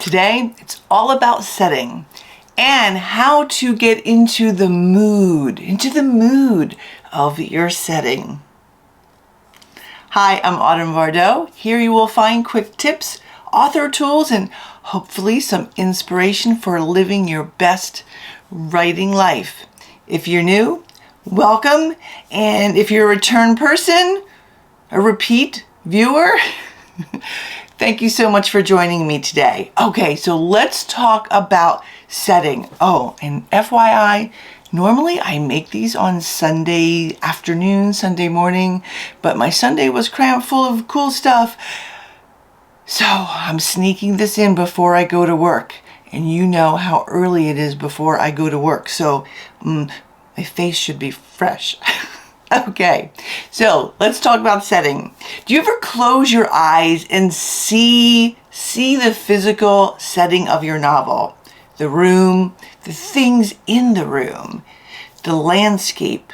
Today, it's all about setting and how to get into the mood of your setting. Hi, I'm Autumn Vardo. Here you will find quick tips, author tools, and hopefully some inspiration for living your best writing life. If you're new, welcome. And if you're a return person, a repeat viewer, thank you so much for joining me today. Okay, so let's talk about setting. Oh, and FYI, normally I make these on Sunday afternoon, Sunday morning, but my Sunday was crammed full of cool stuff. So I'm sneaking this in before I go to work. And you know how early it is before I go to work. So my face should be fresh. Okay, so let's talk about setting. Do you ever close your eyes and see the physical setting of your novel? The room, the things in the room, the landscape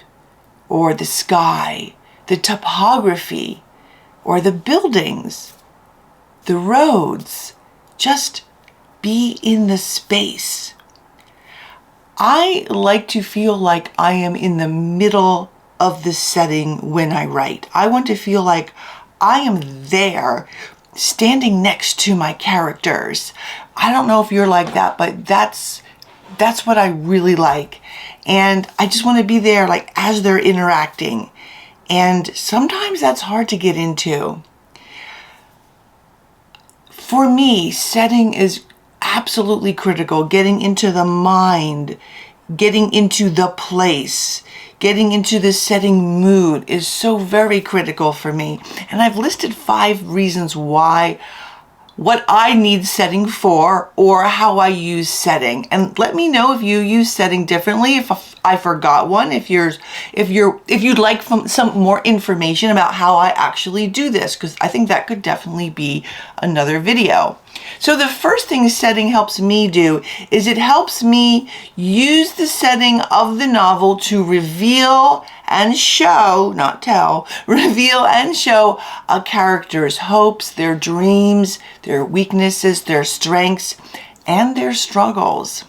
or the sky, the topography or the buildings, the roads. Just be in the space. I like to feel like I am in the middle of the setting when I write. I want to feel like I am there, standing next to my characters. I don't know if you're like that, but that's what I really like. And I just want to be there like as they're interacting. And sometimes that's hard to get into. For me, setting is absolutely critical. Getting into the mind, getting into the place, getting into the setting mood is so very critical for me. And I've listed 5 reasons why, what I need setting for, or how I use setting. And let me know if you use setting differently, if I forgot one, if you'd like some more information about how I actually do this, because I think that could definitely be another video. So the first thing setting helps me do is it helps me use the setting of the novel to reveal and show, not tell, reveal and show a character's hopes, their dreams, their weaknesses, their strengths, and their struggles.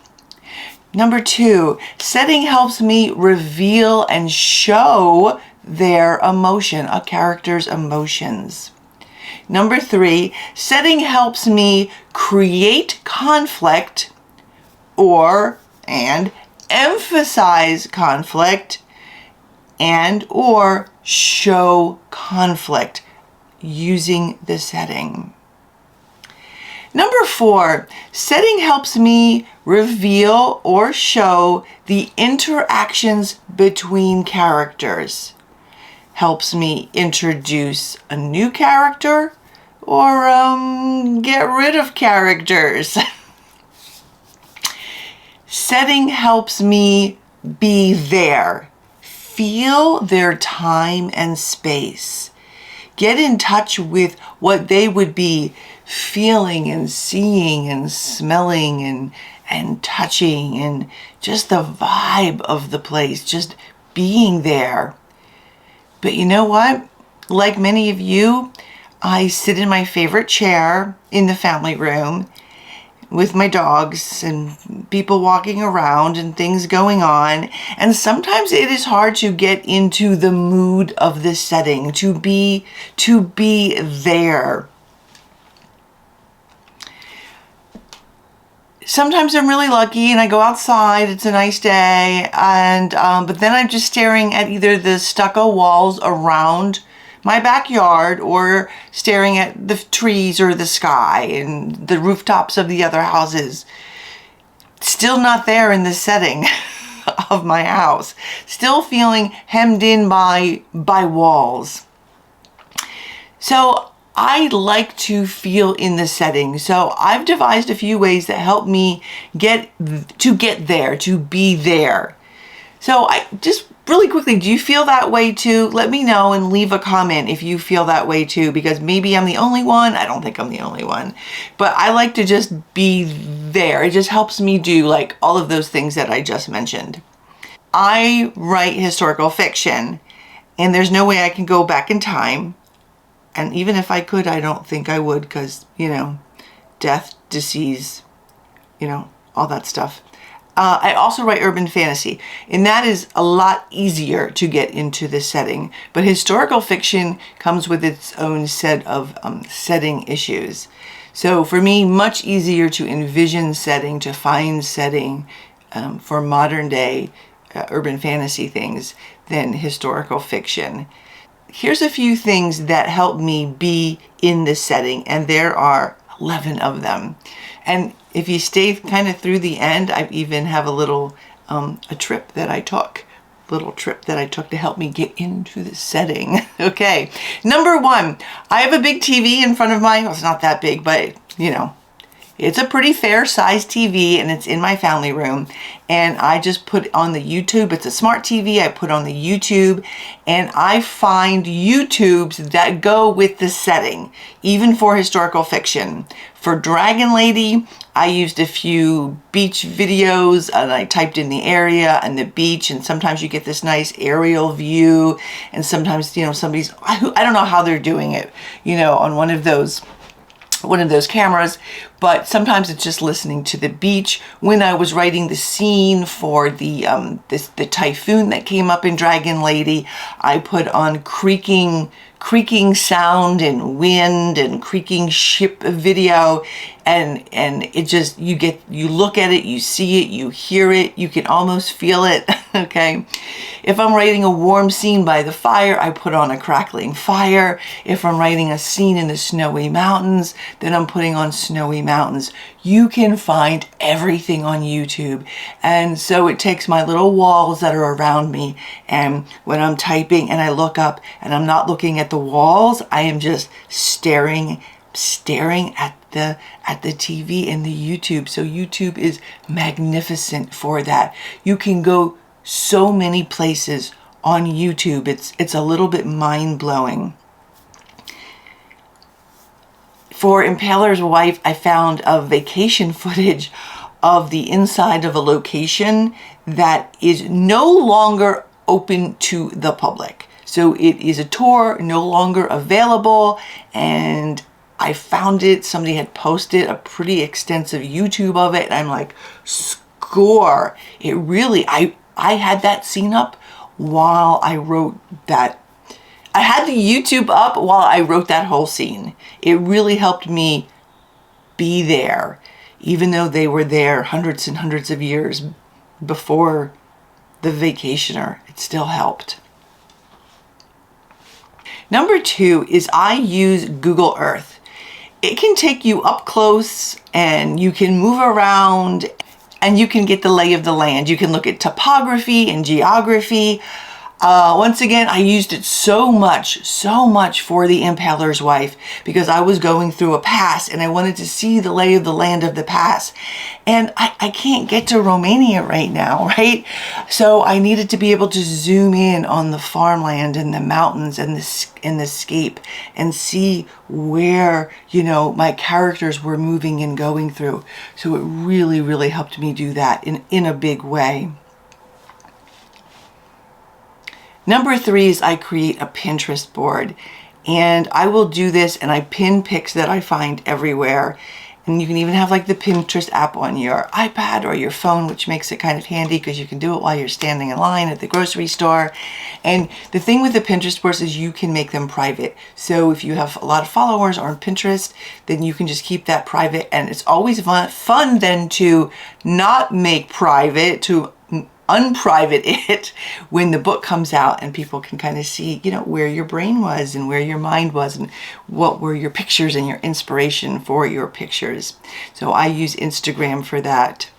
Number 2, setting helps me reveal and show their emotion, a character's emotions. Number 3, setting helps me create conflict and emphasize conflict or show conflict using the setting. Number 4, setting helps me reveal or show the interactions between characters. Helps me introduce a new character or get rid of characters. Setting helps me be there. Feel their time and space. Get in touch with what they would be feeling and seeing and smelling and touching, and just the vibe of the place, just being there. But you know what? Like many of you, I sit in my favorite chair in the family room with my dogs and people walking around and things going on. And sometimes it is hard to get into the mood of the setting, to be there. Sometimes I'm really lucky and I go outside, it's a nice day, and but then I'm just staring at either the stucco walls around my backyard or staring at the trees or the sky and the rooftops of the other houses. Still not there in the setting of my house. Still feeling hemmed in by walls. So I like to feel in the setting. So I've devised a few ways that help me get there, to be there. So I just really quickly, do you feel that way too? Let me know and leave a comment if you feel that way too, because maybe I'm the only one. I don't think I'm the only one, but I like to just be there. It just helps me do like all of those things that I just mentioned. I write historical fiction and there's no way I can go back in time. And even if I could, I don't think I would, because, you know, death, disease, all that stuff. I also write urban fantasy, and that is a lot easier to get into the setting. But historical fiction comes with its own set of setting issues. So for me, much easier to envision setting, to find setting for modern day urban fantasy things than historical fiction. Here's a few things that help me be in the setting, and there are 11 of them. And if you stay kind of through the end, I even have a little a trip that I took to help me get into the setting. Okay, number 1, I have a big TV in front of mine. Well, it's not that big, but it's a pretty fair sized TV, and it's in my family room. And I just put on the YouTube. It's a smart TV. I put on the YouTube, and I find YouTubes that go with the setting, even for historical fiction. For Dragon Lady, I used a few beach videos, and I typed in the area and the beach, and sometimes you get this nice aerial view, and sometimes, somebody's, I don't know how they're doing it, on one of those cameras, but sometimes it's just listening to the beach. When I was writing the scene for the typhoon that came up in Dragon Lady, I put on creaking sound and wind and creaking ship video, and it just, you look at it, you see it, you hear it, you can almost feel it. Okay, if I'm writing a warm scene by the fire, I put on a crackling fire. If I'm writing a scene in the snowy mountains, then I'm putting on snowy mountains. You can find everything on YouTube, and so it takes my little walls that are around me, and when I'm typing and I look up and I'm not looking at the walls, I am just staring at the TV and the YouTube. So YouTube is magnificent for that. You can go so many places on YouTube. It's a little bit mind-blowing. For Impaler's Wife, I found a vacation footage of the inside of a location that is no longer open to the public. So it is a tour no longer available, and I found it. Somebody had posted a pretty extensive YouTube of it, and I'm like, score. It really, I had that scene up while I wrote that. I had the YouTube up while I wrote that whole scene. It really helped me be there, even though they were there hundreds and hundreds of years before the vacationer. It still helped. Number 2 is I use Google Earth. It can take you up close, and you can move around, and you can get the lay of the land. You can look at topography and geography. Once again, I used it so much for the Impaler's Wife, because I was going through a pass and I wanted to see the lay of the land of the pass. And I can't get to Romania right now, right? So I needed to be able to zoom in on the farmland and the mountains and the scape and see where, my characters were moving and going through. So it really, really helped me do that in a big way. Number 3 is I create a Pinterest board, and I will do this and I pin pics that I find everywhere. And you can even have like the Pinterest app on your iPad or your phone, which makes it kind of handy because you can do it while you're standing in line at the grocery store. And the thing with the Pinterest boards is you can make them private. So if you have a lot of followers on Pinterest, then you can just keep that private. And it's always fun then to not make private, to unprivate it when the book comes out, and people can kind of see, where your brain was and where your mind was and what were your pictures and your inspiration for your pictures. So I use Instagram for that.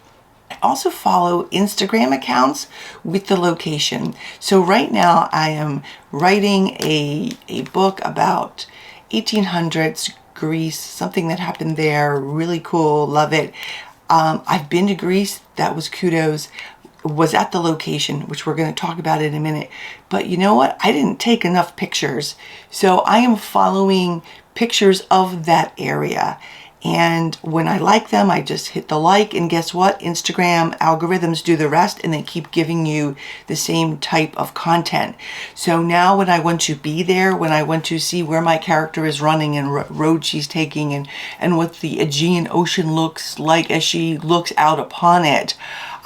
I also follow Instagram accounts with the location. So right now I am writing a book about 1800s Greece, something that happened there. Really cool, love it. I've been to Greece. That was kudos. Was at the location, which we're going to talk about in a minute. But you know what? I didn't take enough pictures. So I am following pictures of that area. And when I like them, I just hit the like, and guess what? Instagram algorithms do the rest, and they keep giving you the same type of content. So now when I want to be there, when I want to see where my character is running and what road she's taking, and what the Aegean Ocean looks like as she looks out upon it,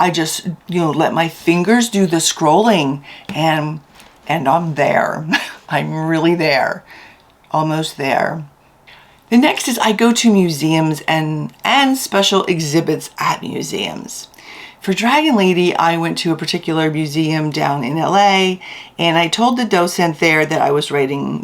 I just, let my fingers do the scrolling, and I'm there. I'm really there. Almost there. The next is I go to museums and special exhibits at museums. For Dragon Lady, I went to a particular museum down in LA, and I told the docent there that I was writing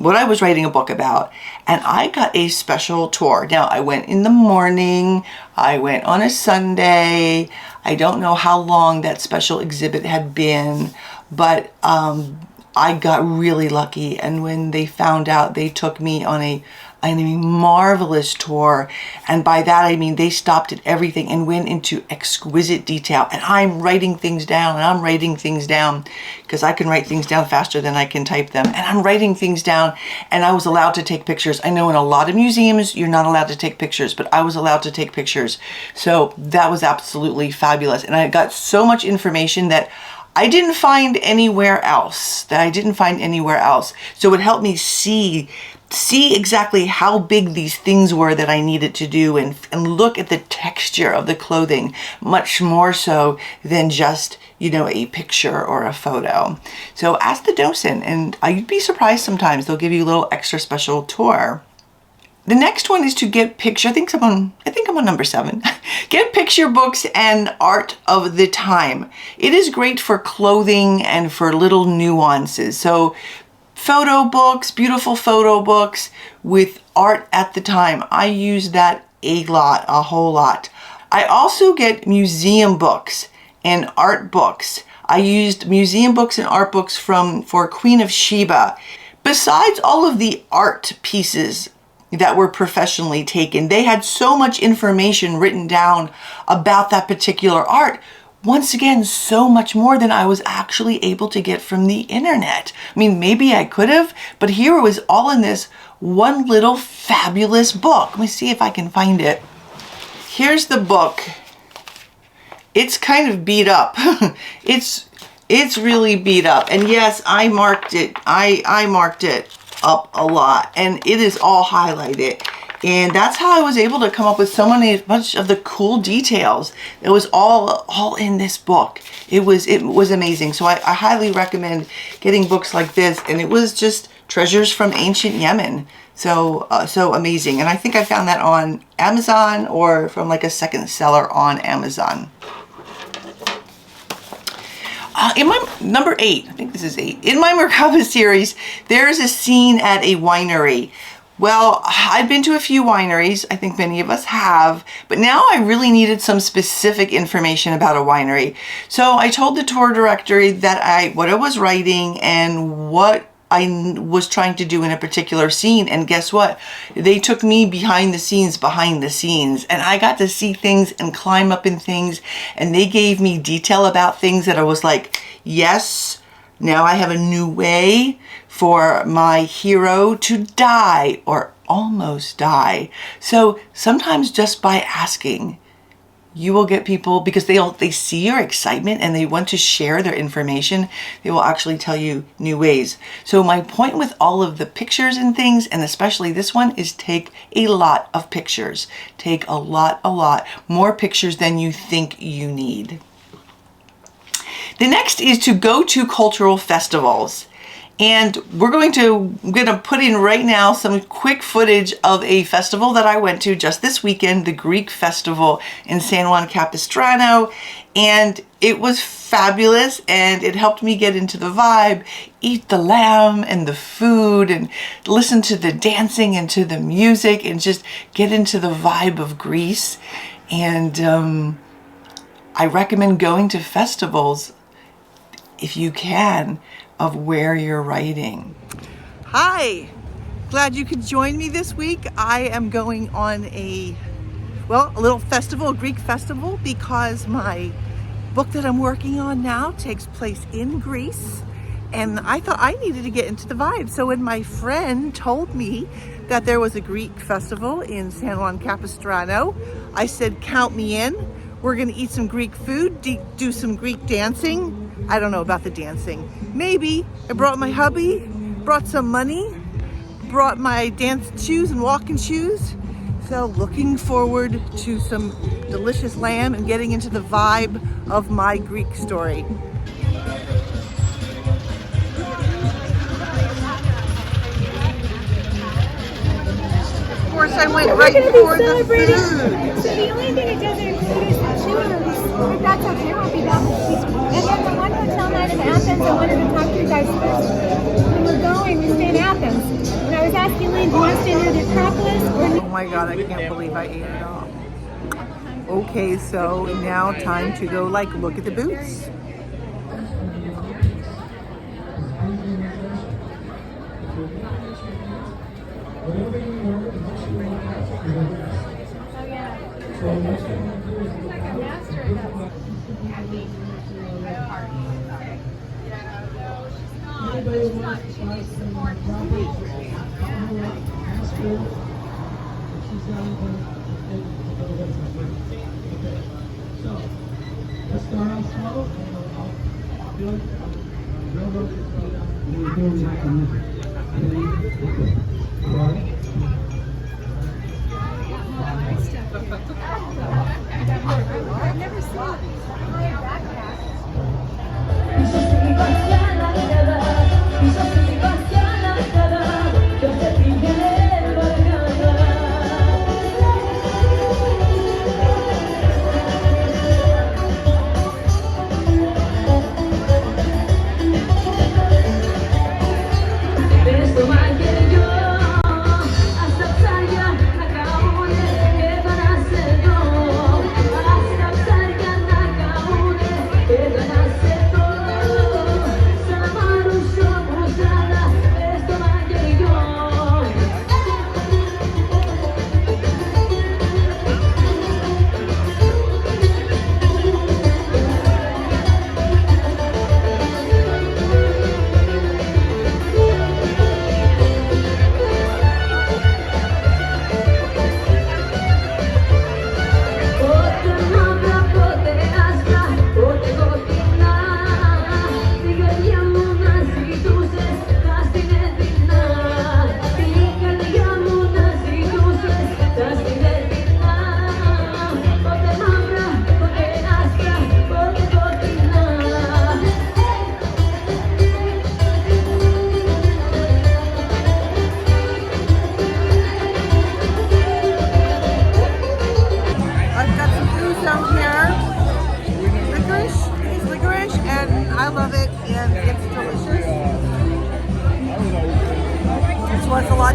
a book about, and I got a special tour. Now, I went in the morning, I went on a Sunday. I don't know how long that special exhibit had been, but I got really lucky, and when they found out, they took me on a marvelous tour. And by that I mean they stopped at everything and went into exquisite detail. And I'm writing things down, because I can write things down faster than I can type them. And I'm writing things down, and I was allowed to take pictures. I know in a lot of museums you're not allowed to take pictures, but I was allowed to take pictures. So that was absolutely fabulous. And I got so much information that I didn't find anywhere else. So it helped me see exactly how big these things were that I needed to do, and look at the texture of the clothing much more so than just, a picture or a photo. So ask the docent, and you'd be surprised sometimes they'll give you a little extra special tour. The next one is to get picture. I think I'm on number 7. Get picture books and art of the time. It is great for clothing and for little nuances. So photo books, beautiful photo books with art at the time. I use that a whole lot. I also get museum books and art books. I used museum books and art books for Queen of Sheba. Besides all of the art pieces that were professionally taken, they had so much information written down about that particular art. Once again, so much more than I was actually able to get from the internet. I mean, maybe I could have, but here it was all in this one little fabulous book. Let me see if I can find it. Here's the book. It's kind of beat up. It's really beat up. And yes, I marked it. I marked it up a lot, and it is all highlighted. And that's how I was able to come up with much of the cool details. It was all in this book. It was amazing. So I highly recommend getting books like this. And it was just treasures from ancient Yemen. So amazing. And I think I found that on Amazon, or from like a second seller on Amazon. In my number 8, I think this is 8, in my Merkaba series, there is a scene at a winery. Well, I've been to a few wineries, I think many of us have, but now I really needed some specific information about a winery. So I told the tour director that what I was writing and what I was trying to do in a particular scene, and guess what? They took me behind the scenes, and I got to see things and climb up in things, and they gave me detail about things that I was like, yes, now I have a new way for my hero to die or almost die. So sometimes just by asking, you will get people, because they see your excitement and they want to share their information, they will actually tell you new ways. So my point with all of the pictures and things, and especially this one, is take a lot of pictures. Take a lot more pictures than you think you need. The next is to go to cultural festivals. And I'm going to put in right now some quick footage of a festival that I went to just this weekend, the Greek festival in San Juan Capistrano. And it was fabulous, and it helped me get into the vibe, eat the lamb and the food, and listen to the dancing and to the music, and just get into the vibe of Greece. And I recommend going to festivals if you can, of where you're writing. Hi, glad you could join me this week. I am going on a little festival, a Greek festival, because my book that I'm working on now takes place in Greece, and I thought I needed to get into the vibe. So when my friend told me that there was a Greek festival in San Juan Capistrano. I said, count me in. We're gonna eat some Greek food, do some Greek dancing. I don't know about the dancing. Maybe. I brought my hubby, brought some money, brought my dance shoes and walking shoes. So looking forward to some delicious lamb and getting into the vibe of my Greek story. Of course, I went right for the food. So the only thing it doesn't include is the churros. But that's okay, we'll be back. And then the one hotel night in Athens, I wanted to talk to you guys first. When we're going, we stay in Athens. And I was asking Lynn, do you want to stay near the Acropolis or... Oh my God, I can't believe I ate it all. Okay, so now time to go look at the boots. I've never seen a backpack.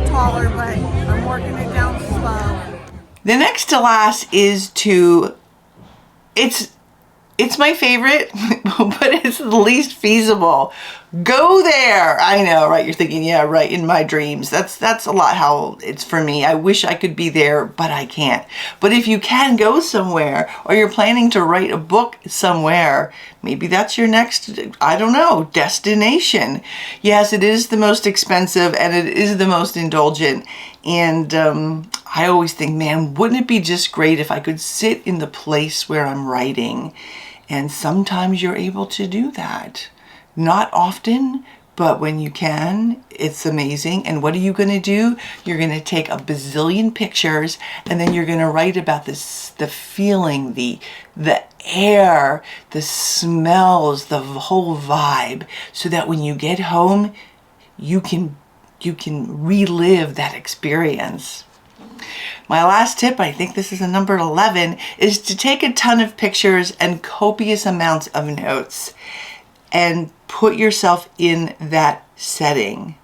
Taller, but I'm working it down slow. The next to last is it's my favorite, but it's the least feasible. Go there. I know, right? You're thinking, yeah, right, in my dreams. That's a lot how it's for me. I wish I could be there, but I can't. But if you can go somewhere, or you're planning to write a book somewhere, maybe that's your next, I don't know, destination. Yes, it is the most expensive and it is the most indulgent. And I always think, man, wouldn't it be just great if I could sit in the place where I'm writing? And sometimes you're able to do that. Not often, but when you can, it's amazing. And what are you going to do? You're going to take a bazillion pictures, and then you're going to write about this, the feeling, the air, the smells, the whole vibe, so that when you get home, you can relive that experience. My last tip, I think this is a number 11, is to take a ton of pictures and copious amounts of notes and put yourself in that setting.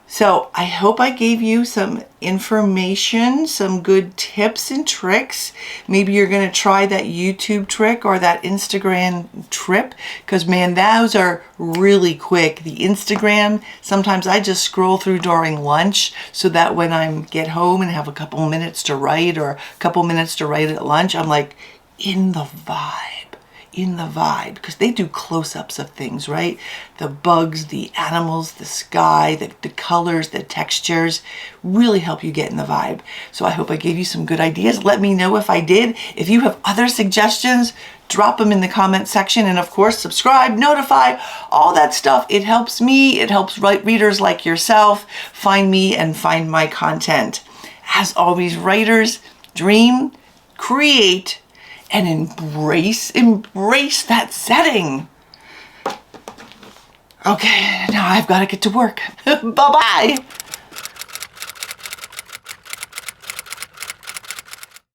So I hope I gave you some information, some good tips and tricks. Maybe you're going to try that YouTube trick or that Instagram trip, because man, those are really quick. The Instagram, sometimes I just scroll through during lunch so that when I get home and have a couple minutes to write or a couple minutes to write at lunch, I'm like in the vibe, in the vibe, because they do close-ups of things, right? The bugs, the animals, the sky, the colors, the textures really help you get in the vibe. So I hope I gave you some good ideas. Let me know if I did. If you have other suggestions, drop them in the comment section, and of course subscribe, notify, all that stuff. It helps me, it helps readers like yourself find me and find my content. As always, writers, dream, create, and embrace that setting. Okay, now I've got to get to work. Bye-bye.